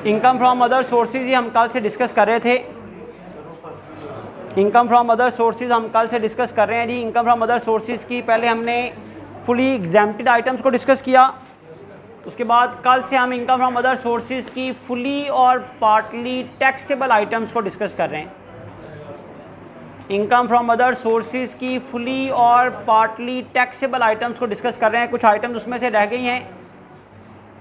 Income from other sources ही हम कल से डिस्कस कर रहे थे। इनकम फ्रॉम अदर सोर्सेज हम कल से डिस्कस कर रहे हैं जी। इनकम फ्रॉम अदर सोर्सेज की पहले हमने फुली एग्जेम्प्टेड आइटम्स को डिस्कस किया, उसके बाद कल से हम इनकम फ्रॉम अदर सोर्सेज की फुली और पार्टली टैक्सेबल आइटम्स को डिस्कस कर रहे हैं। इनकम फ्रॉम अदर सोर्सेज की फुली और पार्टली टैक्सेबल आइटम्स को डिस्कस कर रहे हैं। कुछ आइटम्स उसमें से रह गई हैं,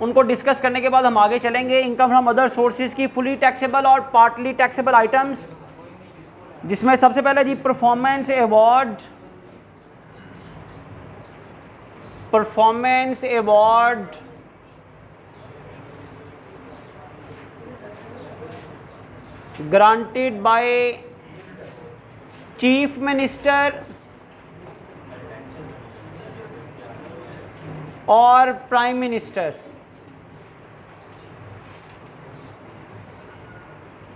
उनको डिस्कस करने के बाद हम आगे चलेंगे। इनकम फ्रॉम अदर सोर्सेज की फुली टैक्सेबल और पार्टली टैक्सेबल आइटम्स, जिसमें सबसे पहले जी performance award, performance award granted by chief minister और प्राइम मिनिस्टर।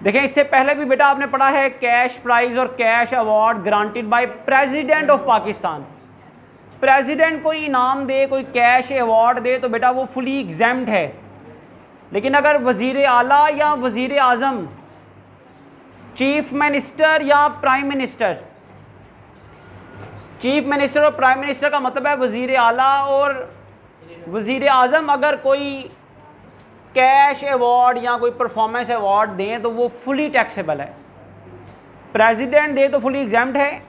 देखें, इससे पहले भी बेटा आपने पढ़ा है कैश प्राइज और cash award granted by president of Pakistan. President कोई इनाम दे, कोई कैश अवार्ड दे तो बेटा वो फुली एग्जेम्प्ट है। लेकिन अगर वजीर आला या वजीर आज़म, चीफ मिनिस्टर या प्राइम मिनिस्टर, चीफ मिनिस्टर और प्राइम मिनिस्टर का मतलब है वजीर आला और वजीर आज़म, अगर कोई कैश अवार्ड या कोई परफॉर्मेंस अवार्ड दें तो वो फुली टैक्सेबल है। प्रेसिडेंट दे तो फुली एग्जेम्प्ट है,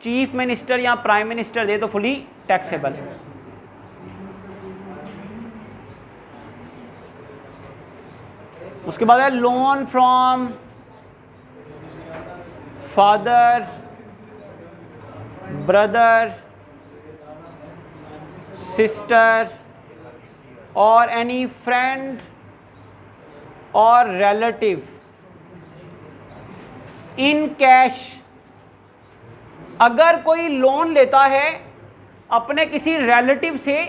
चीफ मिनिस्टर या प्राइम मिनिस्टर दे तो फुली टैक्सेबल है। उसके बाद है loan from father, brother, sister और एनी फ्रेंड और रिलेटिव इन कैश। अगर कोई लोन लेता है अपने किसी रिलेटिव से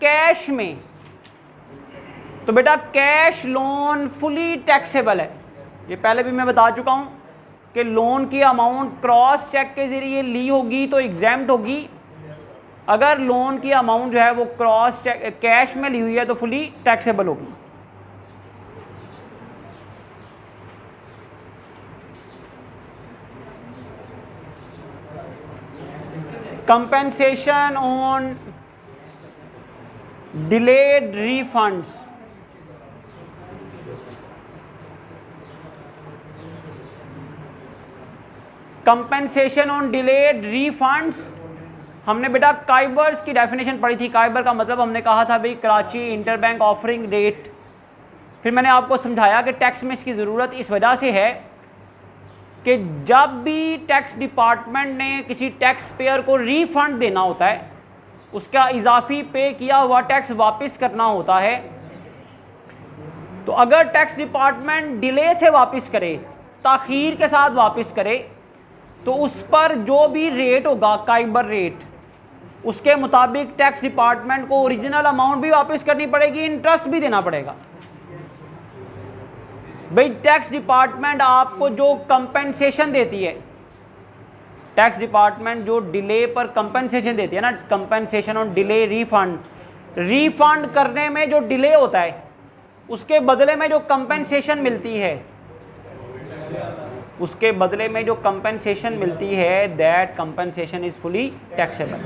कैश में तो बेटा कैश लोन फुली टैक्सेबल है। ये पहले भी मैं बता चुका हूं कि लोन की अमाउंट क्रॉस चेक के ज़रिए ली होगी तो एग्जेम्प्ट होगी, अगर लोन की अमाउंट जो है वो क्रॉस चेक कैश में ली हुई है तो फुली टैक्सेबल होगी। Compensation on delayed refunds, compensation on delayed refunds हमने बेटा काइबर्स की डेफिनेशन पढ़ी थी। काइबर का मतलब हमने कहा था भाई कराची इंटरबैंक ऑफरिंग रेट। फिर मैंने आपको समझाया कि टैक्स में इसकी ज़रूरत इस वजह से है कि जब भी टैक्स डिपार्टमेंट ने किसी टैक्स पेयर को रीफंड देना होता है, उसका इजाफी पे किया हुआ टैक्स वापस करना होता है, तो अगर टैक्स डिपार्टमेंट डिले से वापस करे, ताख़ीर के साथ वापस करे, तो उस पर जो भी रेट होगा काइबर रेट, उसके मुताबिक टैक्स डिपार्टमेंट को ओरिजिनल अमाउंट भी वापस करनी पड़ेगी, इंटरेस्ट भी देना पड़ेगा। भाई टैक्स डिपार्टमेंट आपको जो कंपेंसेशन देती है, टैक्स डिपार्टमेंट जो डिले पर कंपेंसेशन देती है ना, compensation on delay refund, refund करने में जो डिले होता है उसके बदले में जो कंपेंसेशन मिलती है, उसके बदले में जो कंपेंसेशन मिलती है, that compensation is fully taxable.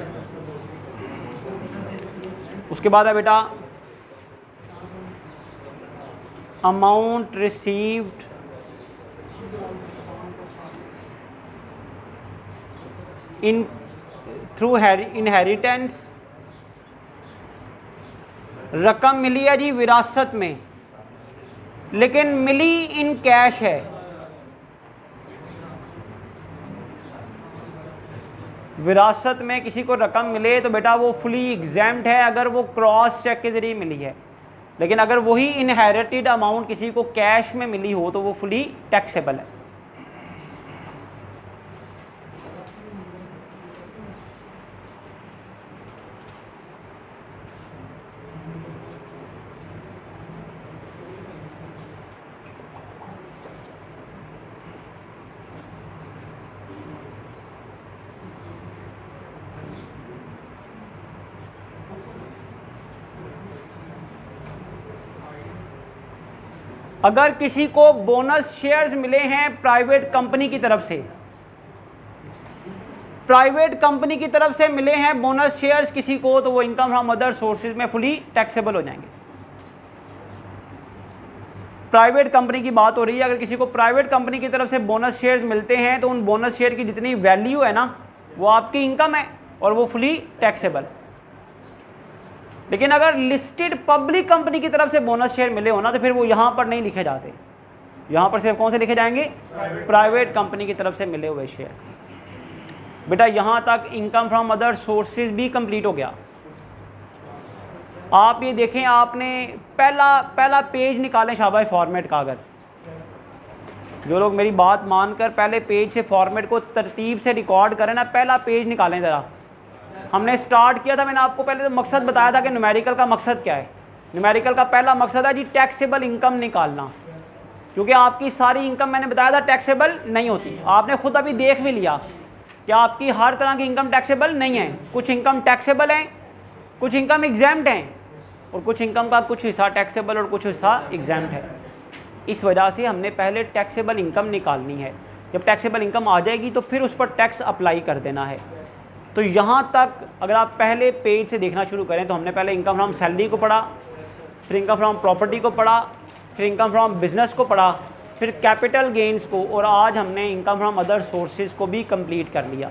उसके बाद है बेटा amount received in through inheritance, रकम मिली है जी विरासत में, लेकिन मिली इन कैश है। विरासत में किसी को रकम मिले तो बेटा वो फुली एग्जेम्प्ट है अगर वो क्रॉस चेक के ज़रिए मिली है, लेकिन अगर वही इनहेरिटेड अमाउंट किसी को कैश में मिली हो तो वो फुली टैक्सेबल है। अगर किसी को बोनस शेयर्स मिले हैं प्राइवेट कंपनी की तरफ से, प्राइवेट कंपनी की तरफ से मिले हैं बोनस शेयर्स किसी को, तो वो इनकम फ्रॉम अदर सोर्सेज में फुली टैक्सेबल हो जाएंगे। प्राइवेट कंपनी की बात हो रही है, अगर किसी को प्राइवेट कंपनी की तरफ से बोनस शेयर्स मिलते हैं तो उन बोनस शेयर की जितनी वैल्यू है ना, वो आपकी इनकम है और वो फुली टैक्सेबल। लेकिन अगर लिस्टेड पब्लिक कंपनी की तरफ से बोनस शेयर मिले हो ना, तो फिर वो यहाँ पर नहीं लिखे जाते, यहाँ पर सिर्फ कौन से लिखे जाएंगे, प्राइवेट कंपनी की तरफ से मिले हुए शेयर। बेटा यहाँ तक इनकम फ्रॉम अदर सोर्सेज भी कंप्लीट हो गया। आप ये देखें, आपने पहला पेज निकालें शाबाश फॉर्मेट का। अगर जो लोग मेरी बात मानकर पहले पेज से फॉर्मेट को तरतीब से रिकॉर्ड करें ना, पहला पेज निकालें ज़रा। हमने स्टार्ट किया था, मैंने आपको पहले तो मकसद बताया था कि न्यूमेरिकल का मकसद क्या है। न्यूमेरिकल का पहला मकसद है जी टैक्सेबल इनकम निकालना, क्योंकि आपकी सारी इनकम मैंने बताया था टैक्सेबल नहीं होती। आपने खुद अभी देख भी लिया कि आपकी हर तरह की इनकम टैक्सेबल नहीं है। कुछ इनकम टैक्सेबल हैं, कुछ इनकम एग्जैम्प्ट हैं, और कुछ इनकम का कुछ हिस्सा टैक्सेबल और कुछ हिस्सा एग्जैम्प्ट है। इस वजह से हमने पहले टैक्सेबल इनकम निकालनी है। जब टैक्सेबल इनकम आ जाएगी तो फिर उस पर टैक्स अप्लाई कर देना है। तो यहाँ तक अगर आप पहले पेज से देखना शुरू करें तो हमने पहले इनकम फ्रॉम सैलरी को पढ़ा, फिर इनकम फ्रॉम प्रॉपर्टी को पढ़ा, फिर इनकम फ्रॉम बिजनेस को पढ़ा, फिर कैपिटल गेन्स को, और आज हमने इनकम फ्रॉम अदर सोर्सेज को भी कंप्लीट कर लिया।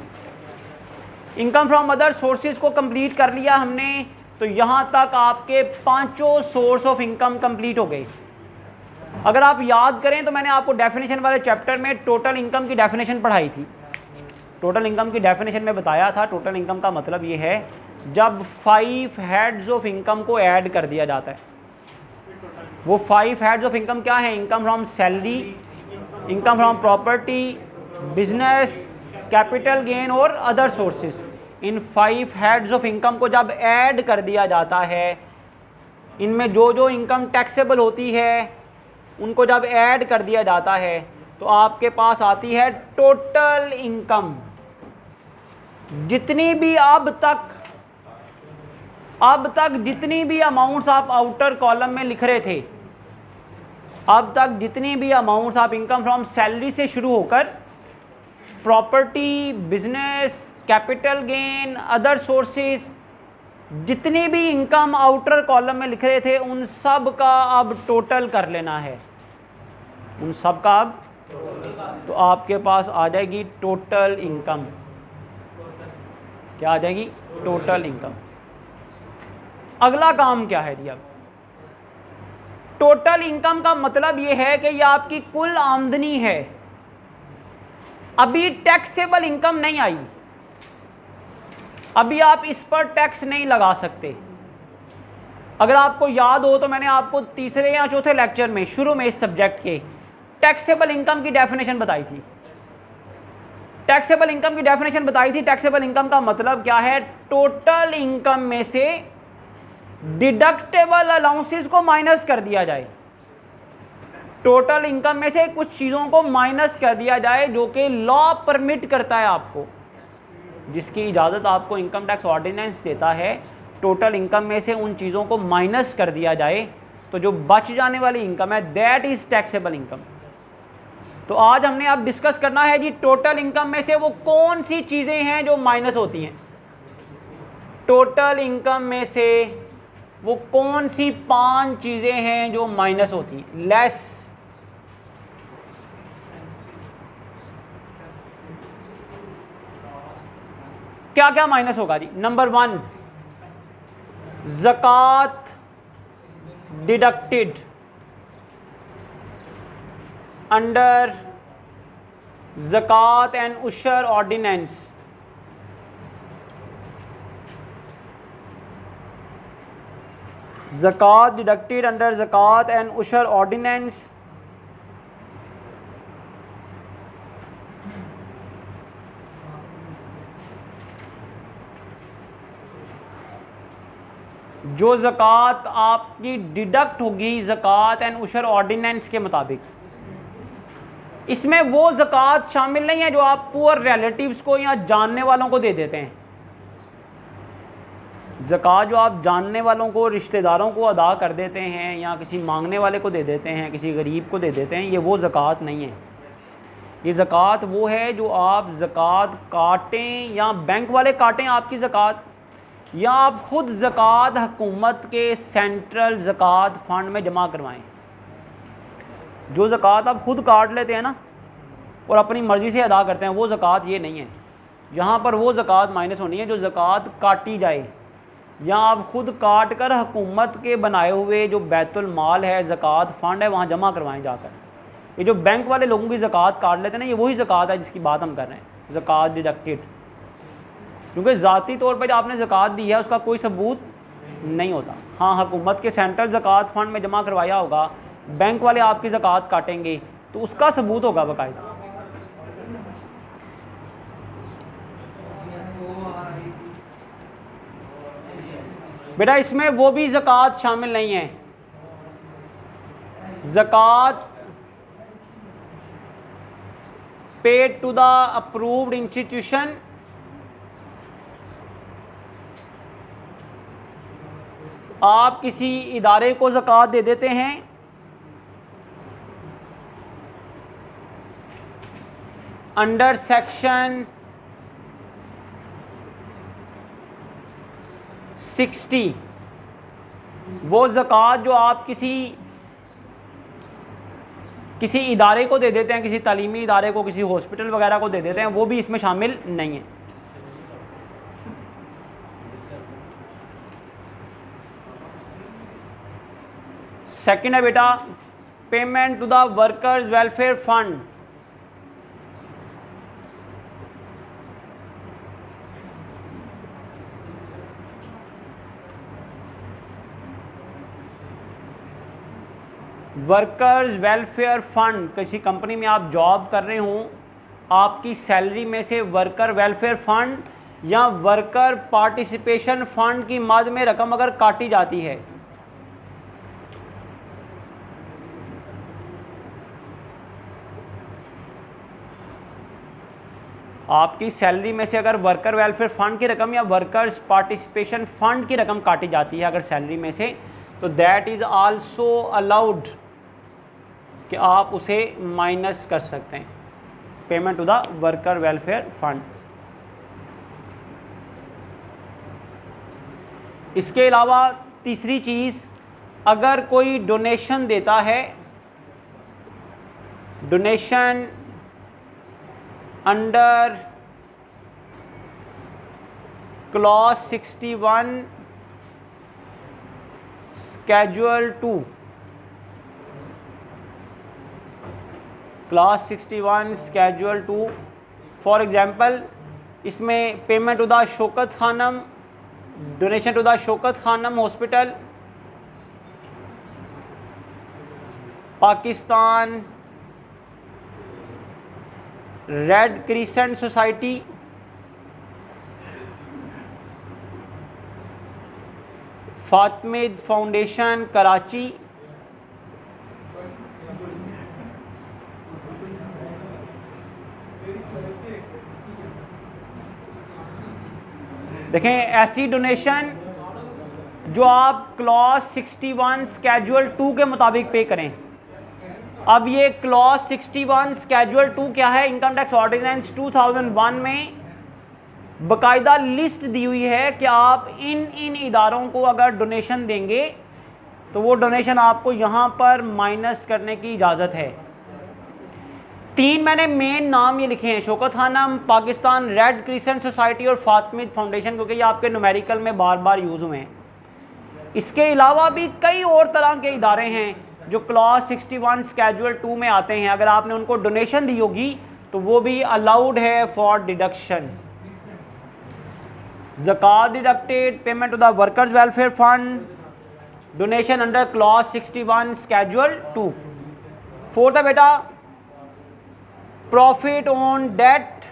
इनकम फ्रॉम अदर सोर्सेज को कंप्लीट कर लिया हमने, तो यहाँ तक आपके पांचों सोर्स ऑफ इनकम कंप्लीट हो गए। अगर आप याद करें तो मैंने आपको डेफिनेशन वाले चैप्टर में टोटल इनकम की डेफिनेशन पढ़ाई थी। टोटल इनकम की डेफिनेशन में बताया था, टोटल इनकम का मतलब ये है जब 5 हेड्स ऑफ इनकम को ऐड कर दिया जाता है। वो 5 हेड्स ऑफ इनकम क्या है, income from salary, income from property, business, capital gain और अदर सोर्सेज। इन 5 हेड्स ऑफ इनकम को जब ऐड कर दिया जाता है, इनमें जो जो इनकम टैक्सेबल होती है उनको जब ऐड कर दिया जाता है तो आपके पास आती है टोटल इनकम। जितनी भी अब तक जितनी भी अमाउंट्स आप आउटर कॉलम में लिख रहे थे, अब तक जितनी भी अमाउंट्स आप इनकम फ्रॉम सैलरी से शुरू होकर property, business, capital gain, other sources, जितनी भी इनकम आउटर कॉलम में लिख रहे थे उन सब का अब टोटल कर लेना है। उन सब का अब तो आपके पास आ जाएगी टोटल इनकम। क्या आ जाएगी, टोटल इनकम। अगला काम क्या है जी, अब टोटल इनकम का मतलब ये है कि ये आपकी कुल आमदनी है। अभी टैक्सेबल इनकम नहीं आई, अभी आप इस पर टैक्स नहीं लगा सकते। अगर आपको याद हो तो मैंने आपको तीसरे या चौथे लेक्चर में शुरू में इस सब्जेक्ट के टैक्सेबल इनकम की डेफिनेशन बताई थी। टैक्सेबल इनकम की डेफिनेशन बताई थी। टैक्सेबल इनकम का मतलब क्या है, टोटल इनकम में से डिडक्टेबल अलाउंसेस को माइनस कर दिया जाए। टोटल इनकम में से कुछ चीज़ों को माइनस कर दिया जाए जो कि लॉ परमिट करता है आपको, जिसकी इजाज़त आपको इनकम टैक्स ऑर्डिनेंस देता है। टोटल इनकम में से उन चीज़ों को माइनस कर दिया जाए तो जो बच जाने वाली इनकम है दैट इज़ टैक्सेबल इनकम। तो आज हमने अब डिस्कस करना है जी टोटल इनकम में से वो कौन सी चीज़ें हैं जो माइनस होती हैं। टोटल इनकम में से वो कौन सी 5 चीज़ें हैं जो माइनस होती हैं। लेस, क्या क्या माइनस होगा जी। नंबर 1, ज़कात डिडक्टेड अंडर ज़कात एंड उशर ऑर्डिनेंस। ज़कात डिडक्टेड अंडर ज़कात एंड उशर ऑर्डिनेंस। जो ज़कात आपकी डिडक्ट होगी ज़कात एंड उशर ऑर्डिनेंस के मुताबिक, इसमें वो ज़कात शामिल नहीं है जो आप पुअर रिलेटिव्स को या जानने वालों को दे देते हैं। ज़कात जो आप जानने वालों को, रिश्तेदारों को अदा कर देते हैं या किसी मांगने वाले को दे देते हैं, किसी गरीब को दे देते हैं, ये वो ज़कात नहीं है। ये ज़कात वो है जो आप ज़कात काटें या बैंक वाले काटें आपकी ज़कात, या आप ख़ुद ज़कात हुकूमत के सेंट्रल ज़कात फ़ंड में जमा करवाएं। जो ज़कात आप ख़ुद काट लेते हैं ना और अपनी मर्ज़ी से अदा करते हैं, वो ज़कात ये नहीं है। यहाँ पर वो ज़कात माइनस होनी है जो ज़कात काटी जाए, या आप ख़ुद काट कर हुकूमत के बनाए हुए जो बैतुल माल है, ज़कात फ़ंड है, वहाँ जमा करवाएं जाकर। ये जो बैंक वाले लोगों की ज़कात काट लेते हैं ना, ये वही ज़कात है जिसकी बात हम कर रहे हैं, ज़कात डिडक्टेड। क्योंकि ज़ाती तौर पर जो आपने ज़कात दी है उसका कोई सबूत नहीं होता। हाँ, हुकूमत के सेंट्रल ज़कात फ़ंड में जमा करवाया होगा, बैंक वाले आपकी ज़कात काटेंगे तो उसका सबूत होगा बाकायदा। बेटा इसमें वो भी ज़कात शामिल नहीं है। ज़कात paid to the approved institution, आप किसी इदारे को ज़कात दे देते हैं, अंडर सेक्शन 60, वो ज़कात जो आप किसी इदारे को दे देते हैं, किसी तालीमी इदारे को, किसी हॉस्पिटल वगैरह को दे देते हैं, वो भी इसमें शामिल नहीं है। सेकंड है बेटा payment to the workers welfare fund. Workers welfare fund, किसी कंपनी में आप जॉब कर रहे हों, आपकी सैलरी में से वर्कर वेलफेयर फ़ंड या वर्कर पार्टिसिपेशन फ़ंड की मद में रकम अगर काटी जाती है, आपकी सैलरी में से अगर वर्कर वेलफेयर फ़ंड की रकम या वर्कर्स पार्टिसिपेशन फ़ंड की रकम काटी जाती है अगर सैलरी में से, तो दैट इज़ आल्सो अलाउड कि आप उसे माइनस कर सकते हैं, payment to the worker welfare fund. इसके अलावा तीसरी चीज़, अगर कोई डोनेशन देता है, donation under clause 61 schedule 2, class 61 schedule 2, for example इसमें payment to the Shaukat Khanum, donation to the Shaukat Khanum hospital, Pakistan red crescent society, Fatimid foundation Karachi, देखें ऐसी डोनेशन जो आप क्लॉज 61 स्केड्यूल 2 के मुताबिक पे करें। अब ये क्लॉज 61 स्केड्यूल 2 क्या है? इनकम टैक्स ऑर्डिनेंस 2001 में बाकायदा लिस्ट दी हुई है कि आप इन इदारों को अगर डोनेशन देंगे तो वो डोनेशन आपको यहाँ पर माइनस करने की इजाज़त है। 3 मैंने मेन नाम ये लिखे हैं, Shaukat Khanam, Pakistan red crescent society और फातमिद फाउंडेशन, क्योंकि ये आपके न्यूमेरिकल में बार बार यूज़ हुए हैं। इसके अलावा भी कई और तरह के इदारे हैं जो क्लॉज 61 स्केड्यूल 2 में आते हैं। अगर आपने उनको डोनेशन दी होगी तो वो भी अलाउड है फॉर डिडक्शन। ज़कात deducted, payment to the workers welfare fund, donation under clause 61 schedule 2। Fourth है बेटा profit on debt,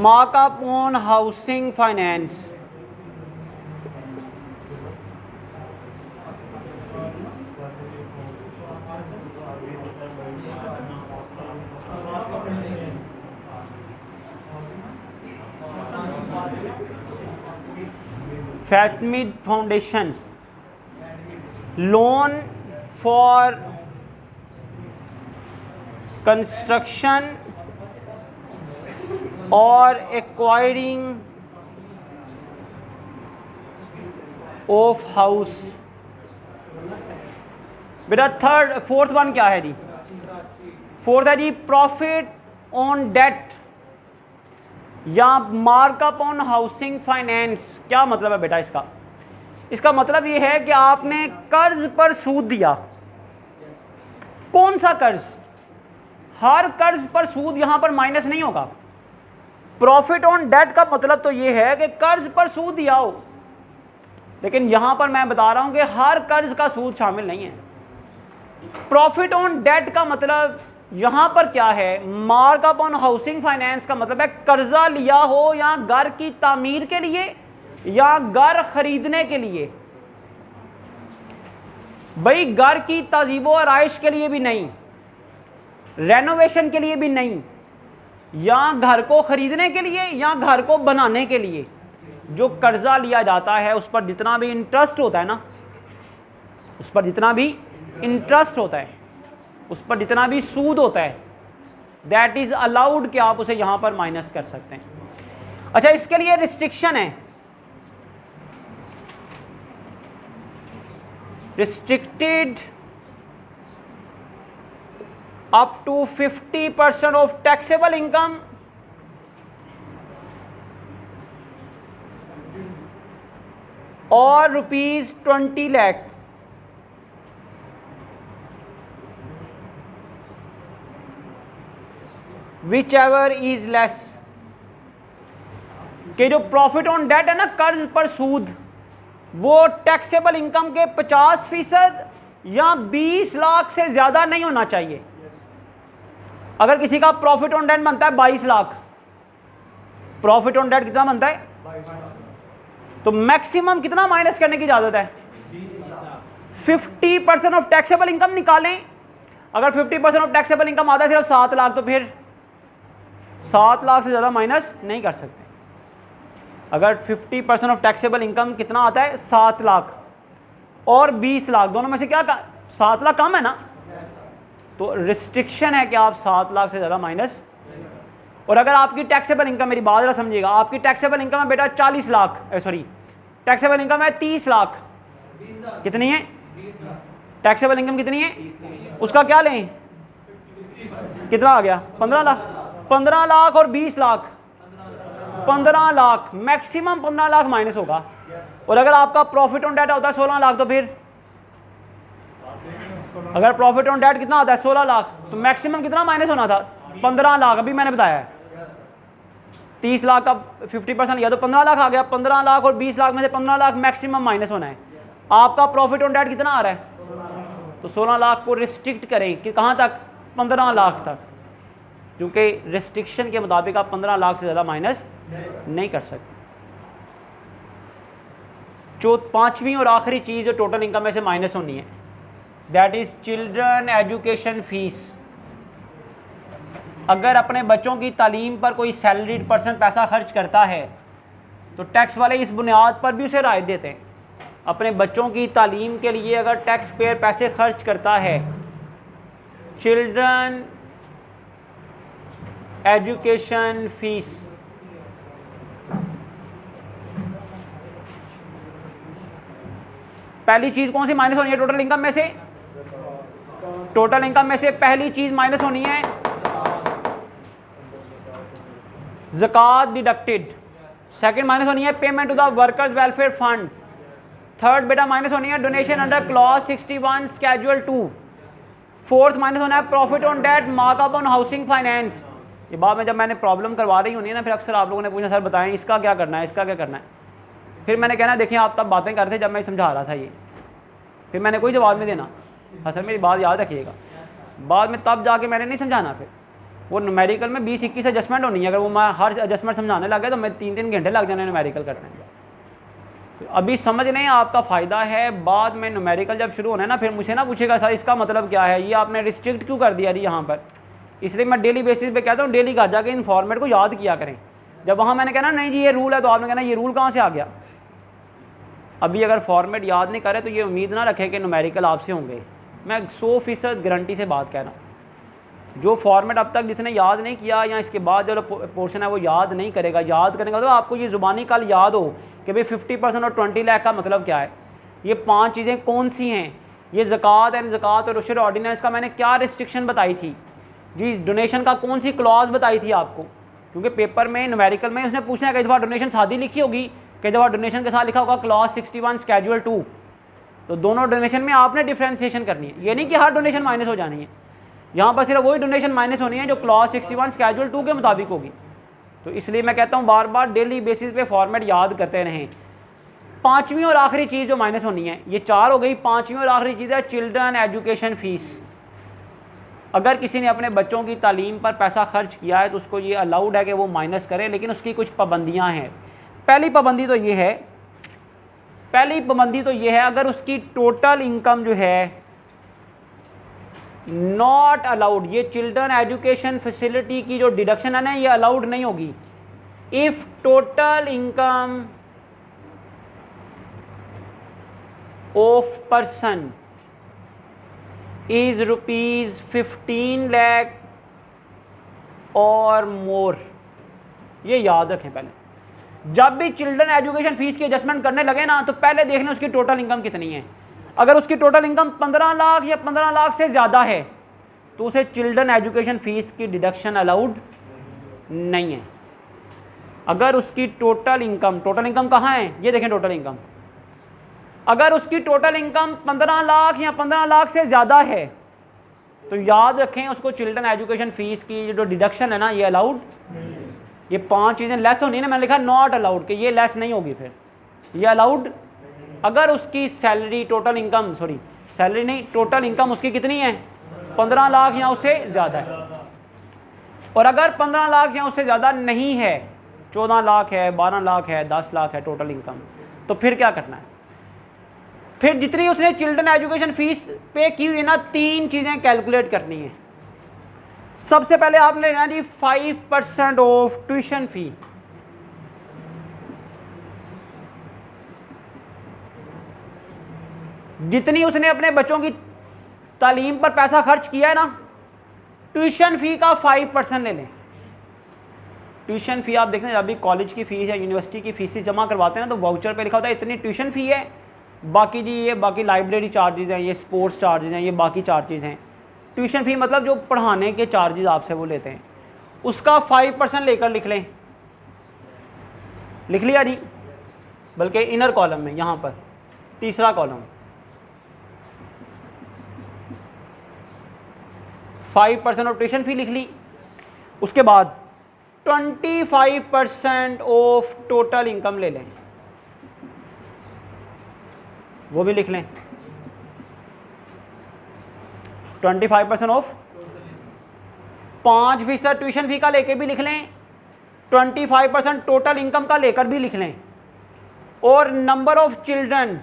markup on housing finance. Fatimid foundation, loan for construction और एक्वायरिंग ऑफ हाउस। बेटा फोर्थ वन क्या है जी? Fourth है जी प्रॉफिट ऑन डेट या मार्कअप ऑन हाउसिंग फाइनेंस। क्या मतलब है बेटा इसका? इसका मतलब ये है कि आपने कर्ज पर सूद दिया। कौन सा कर्ज? हर कर्ज पर सूद यहां पर माइनस नहीं होगा। प्रॉफिट ऑन डेट का मतलब तो ये है कि कर्ज पर सूद दिया हो, लेकिन यहां पर मैं बता रहा हूं कि हर कर्ज का सूद शामिल नहीं है। प्रॉफिट ऑन डेट का मतलब यहां पर क्या है? मार्कअप ऑन हाउसिंग फाइनेंस का मतलब है कर्जा लिया हो या घर की तामीर के लिए या घर खरीदने के लिए। भाई घर की तज़ीबो आराइश के लिए भी नहीं, रेनोवेशन के लिए भी नहीं, या घर को खरीदने के लिए या घर को बनाने के लिए जो कर्जा लिया जाता है उस पर जितना भी इंटरेस्ट होता है ना, उस पर जितना भी इंटरेस्ट होता है, उस पर जितना भी सूद होता है, दैट इज अलाउड कि आप उसे यहां पर माइनस कर सकते हैं। अच्छा, इसके लिए रिस्ट्रिक्शन है, restricted up to 50% of taxable income और ₹20 lakh. Whichever is less, कि जो प्रॉफिट ऑन डेट है ना, कर्ज पर सूद, वो टैक्सेबल इनकम के 50% या 20 लाख से ज्यादा नहीं होना चाहिए। अगर किसी का प्रॉफिट ऑन डेट बनता है 22 लाख, प्रॉफिट ऑन डेट कितना बनता है? तो मैक्सिमम कितना माइनस करने की इजाजत है? 50% ऑफ टैक्सेबल इनकम निकालें। अगर 50% ऑफ टैक्सेबल इनकम आता है सिर्फ 7 लाख, तो फिर 7 लाख से ज्यादा माइनस नहीं कर सकते। अगर 50% ऑफ टैक्सेबल इनकम कितना आता है? 7 लाख और 20 लाख, दोनों में से क्या 7 लाख कम है ना, तो रिस्ट्रिक्शन है कि आप 7 लाख से ज़्यादा माइनस। और अगर आपकी टैक्सेबल इनकम, मेरी बात जरा समझिएगा, आपकी टैक्सेबल इनकम है बेटा 40 लाख, सॉरी टैक्सेबल इनकम है 30 लाख, कितनी है टैक्सेबल इनकम? कितनी है? उसका क्या लें? कितना आ गया? 15 लाख। 15 लाख और 20 लाख, 15 लाख, मैक्सिमम 15 लाख माइनस होगा। और अगर आपका प्रॉफिट ऑन डेट होता है 16 लाख, तो फिर अगर प्रॉफिट ऑन डेट कितना आता है? 16 लाख, तो मैक्सिमम कितना माइनस होना था? 15 लाख। अभी मैंने बताया है 30 लाख का 50% लिया तो 15 लाख आ गया। 15 लाख और 20 लाख में से 15 लाख मैक्सिमम माइनस होना है। आपका प्रॉफिट ऑन डेट कितना आ रहा है? तो 16 लाख को रिस्ट्रिक्ट करें कि कहाँ तक? 15 लाख तक, क्योंकि रिस्ट्रिक्शन के मुताबिक आप 15 लाख से ज़्यादा माइनस नहीं कर सकते। पांचवी और आखिरी चीज़ जो टोटल इनकम में से माइनस होनी है, that is children education fees. अगर अपने बच्चों की तालीम पर कोई सैलरीड पर्सन पैसा खर्च करता है तो टैक्स वाले इस बुनियाद पर भी उसे राहत देते हैं। अपने बच्चों की तालीम के लिए अगर टैक्स पेयर पैसे खर्च करता है, चिल्ड्रन एजुकेशन फीस, पहली चीज कौन सी माइनस होनी है टोटल इनकम में से? टोटल इनकम में से पहली चीज माइनस होनी है ज़कात डिडक्टेड। सेकंड माइनस होनी है payment to the workers welfare fund. Third बेटा माइनस होनी है donation under clause 61 schedule 2। Fourth minus होना है profit on debt markup on housing finance. ये बाद में जब मैंने प्रॉब्लम करवा रही होनी है ना, फिर अक्सर आप लोगों ने पूछा सर बताएं इसका क्या करना है, इसका क्या करना है। फिर मैंने कहना देखिए आप तब बातें करते जब मैं समझा रहा था ये, फिर मैंने कोई जवाब नहीं देना। हाँ सर मेरी बात याद रखिएगा, बाद में तब जाके मैंने नहीं समझाना। फिर वो न्यूमेरिकल में 20-21 एडजस्टमेंट होनी है, अगर वो मैं हर एडजस्टमेंट समझाने लग गया तो मैं 3-3 घंटे लग जाने न्यूमेरिकल करने में। तो अभी समझ लें आपका फ़ायदा है, बाद में न्यूमेरिकल जब शुरू होना है ना फिर मुझे ना पूछेगा सर इसका मतलब क्या है, ये आपने रिस्ट्रिक्ट क्यों कर दिया जी यहाँ पर। इसलिए मैं डेली बेसिस पे कहता हूँ डेली घर जाके इन फॉर्मेट को याद किया करें। जब वहाँ मैंने कहना नहीं जी ये रूल है, तो आपने कहना ये रूल कहाँ से आ गया। अभी अगर फॉर्मेट याद नहीं करे तो ये उम्मीद ना रखें कि न्यूमेरिकल आपसे होंगे, मैं 100% गारंटी से बात कह रहा हूँ। जो फॉर्मेट अब तक जिसने याद नहीं किया या इसके बाद जो पोर्शन है वो याद नहीं करेगा, याद करेगा तो आपको ये ज़ुबानी कल याद हो कि भाई 50% और 20 लाख का मतलब क्या है, ये 5 चीज़ें कौन सी हैं, ये ज़कात एंड ज़कात और उशर ऑर्डिनेंस का मैंने क्या रिस्ट्रिक्शन बताई थी जी, डोनेशन का कौन सी क्लॉज बताई थी आपको, क्योंकि पेपर में न्यूमेरिकल में उसने पूछना है कई दफ़ा डोनेशन सादी लिखी होगी, कई दफ़ा डोनेशन के साथ लिखा होगा क्लॉज 61 स्केड्यूल 2, तो दोनों डोनेशन में आपने डिफ्रेंशिएशन करनी है, ये नहीं कि हर डोनेशन माइनस हो जानी है, यहाँ पर सिर्फ वही डोनेशन माइनस होनी है जो क्लॉज 61 स्केड्यूल 2 के मुताबिक होगी। तो इसलिए मैं कहता हूँ बार बार डेली बेसिस पे फॉर्मेट याद करते रहें। पाँचवीं और आखिरी चीज़ जो माइनस होनी है, ये 4 हो गई, पाँचवीं और आखिरी चीज़ है चिल्ड्रन एजुकेशन फ़ीस। अगर किसी ने अपने बच्चों की तालीम पर पैसा खर्च किया है तो उसको ये अलाउड है कि वो माइनस करे, लेकिन उसकी कुछ पाबंदियाँ हैं। पहली पाबंदी तो ये है अगर उसकी टोटल इनकम जो है नॉट अलाउड, ये चिल्ड्रन एजुकेशन फैसिलिटी की जो डिडक्शन है ना ये अलाउड नहीं होगी। If total income of person is ₹15 lakh और मोर, ये याद रखें। पहले जब भी चिल्ड्रन एजुकेशन फीस की एडजस्टमेंट करने लगे ना तो पहले देख लें उसकी टोटल इनकम कितनी है। अगर उसकी टोटल इनकम 15 लाख या 15 लाख से ज़्यादा है तो उसे चिल्ड्रन एजुकेशन फीस की डिडक्शन अलाउड नहीं है। अगर उसकी टोटल इनकम कहाँ है, ये देखें टोटल इनकम, अगर उसकी टोटल इनकम 15 लाख या 15 लाख से ज़्यादा है तो याद रखें उसको चिल्ड्रन एजुकेशन फ़ीस की जो डिडक्शन है ना ये अलाउड, ये 5 चीज़ें लेस होनी है ना, मैंने लिखा नॉट अलाउड कि ये लेस नहीं होगी, फिर ये अलाउड। अगर उसकी सैलरी टोटल इनकम उसकी कितनी है 15 लाख या उससे ज़्यादा है, और अगर 15 लाख या उससे ज़्यादा नहीं है, 14 लाख है, 12 लाख है, 10 लाख है टोटल इनकम, तो फिर क्या करना है, फिर जितनी उसने चिल्ड्रन एजुकेशन फीस पे की हुई ना 3 चीज़ें कैलकुलेट करनी है। सबसे पहले आपने लेना जी 5% ऑफ ट्यूशन फी। जितनी उसने अपने बच्चों की तालीम पर पैसा खर्च किया है ना, ट्यूशन फ़ी का 5% ले लें। ट्यूशन फ़ी आप देखें अभी कॉलेज की फ़ीस या यूनिवर्सिटी की फ़ीस जमा करवाते हैं ना तो वाउचर पे लिखा होता है इतनी ट्यूशन फ़ी है, बाकी जी ये बाकी लाइब्रेरी चार्जेज़ हैं, ये स्पोर्ट्स चार्जेज़ हैं, ये बाकी चार्जेज़ हैं। ट्यूशन फ़ी मतलब जो पढ़ाने के चार्जेज़ आपसे वो लेते हैं, उसका 5% लेकर लिख लें। लिख लिया जी, बल्कि इनर कॉलम में यहाँ पर तीसरा कॉलम 5% ऑफ ट्यूशन फ़ी लिख ली। उसके बाद 25% ऑफ टोटल इनकम ले लें, वो भी लिख लें। 25% ऑफ 5% ट्यूशन फ़ी का लेके भी लिख लें, 25% टोटल इनकम का लेकर भी लिख लें, और नंबर ऑफ चिल्ड्रन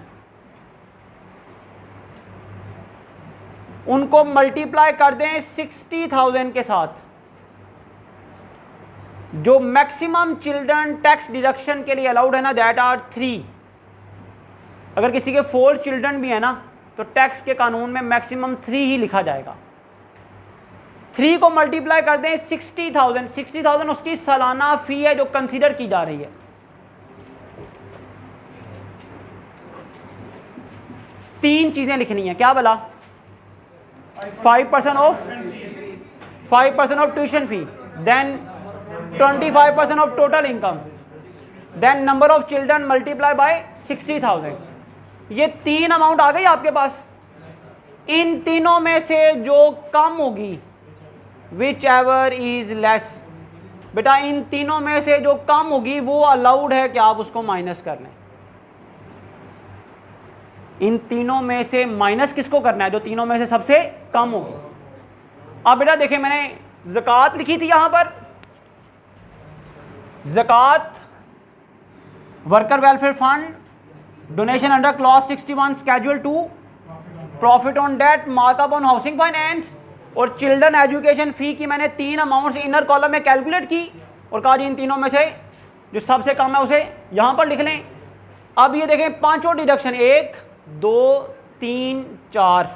उनको मल्टीप्लाई कर दें 60,000 के साथ। जो मैक्सिमम चिल्ड्रन टैक्स डिडक्शन के लिए अलाउड है ना दैट आर 3। अगर किसी के 4 चिल्ड्रन भी है ना तो टैक्स के कानून में मैक्सिमम 3 ही लिखा जाएगा। 3 को मल्टीप्लाई कर दें 60,000। 60,000 उसकी सालाना फ़ी है जो कंसीडर की जा रही है। तीन चीज़ें लिखनी है, क्या बोला? 5% of tuition fee, then 25% of total income, then number of children multiply by 60,000। ये 3 अमाउंट आ गई आपके पास। इन तीनों में से जो कम होगी विच एवर इज लेस, बेटा इन तीनों में से जो कम होगी वो अलाउड है कि आप उसको माइनस कर लें। इन तीनों में से माइनस किसको करना है? जो तीनों में से सबसे कम होगी। अब बेटा देखें मैंने ज़कात लिखी थी यहां पर, ज़कात worker welfare fund, donation under clause 61 schedule 2, profit on debt, markup on housing finance, और चिल्ड्रन एजुकेशन फ़ी की मैंने 3 अमाउंट्स इनर कॉलम में कैलकुलेट की और कहा जी इन तीनों में से जो सबसे कम है उसे यहाँ पर लिख लें। अब ये देखें पांचों डिडक्शन 1 2 3 4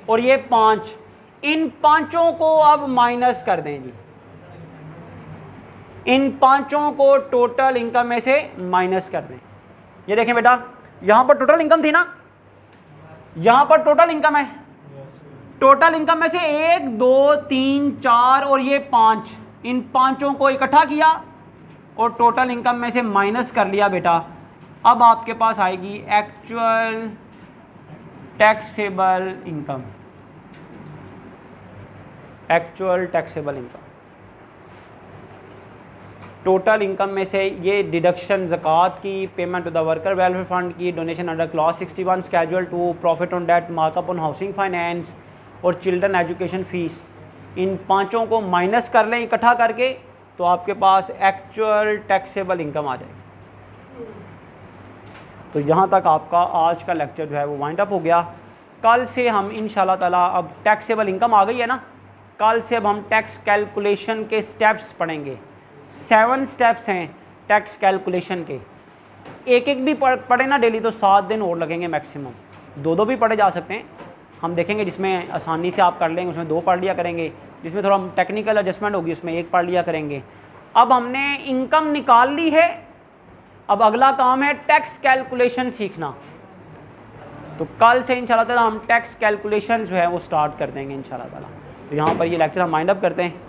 और ये 5, इन पांचों को अब माइनस कर दें जी, इन पांचों को टोटल इनकम में से माइनस कर दें। ये देखें बेटा, यहां पर टोटल इनकम थी ना, यहां पर टोटल इनकम है, टोटल इनकम में से 1 2 3 4 और ये 5, इन पांचों को इकट्ठा किया और टोटल इनकम में से माइनस कर लिया बेटा। अब आपके पास आएगी actual taxable income, actual taxable income. Total income में से ये डिडक्शन ज़कात की, payment to the worker welfare fund की, donation under clause 61 schedule 2, profit on debt, markup on housing finance और चिल्ड्रन एजुकेशन फ़ीस, इन पांचों को माइनस कर लें इकट्ठा करके, तो आपके पास एक्चुअल टैक्सेबल इनकम आ जाएगी। तो यहाँ तक आपका आज का लेक्चर जो है वो वाइंड अप हो गया। कल से हम इंशाल्लाह ताला, अब टैक्सेबल इनकम आ गई है ना, कल से अब हम टैक्स कैलकुलेशन के स्टेप्स पढ़ेंगे। 7 स्टेप्स हैं टैक्स कैलकुलेशन के, एक एक भी पढ़े ना डेली तो 7 दिन और लगेंगे मैक्सिमम, 2 भी पढ़े जा सकते हैं। हम देखेंगे जिसमें आसानी से आप कर लेंगे उसमें 2 पढ़ लिया करेंगे, जिसमें थोड़ा टेक्निकल एडजस्टमेंट होगी उसमें 1 पढ़ लिया करेंगे। अब हमने इनकम निकाल ली है, अब अगला काम है टैक्स कैलकुलेशन सीखना। तो कल से इंशाल्लाह ताला हम टैक्स कैलकुलेशन जो है वो स्टार्ट कर देंगे इंशाल्लाह ताला। तो यहाँ पर ये लेक्चर हम माइंड अप करते हैं।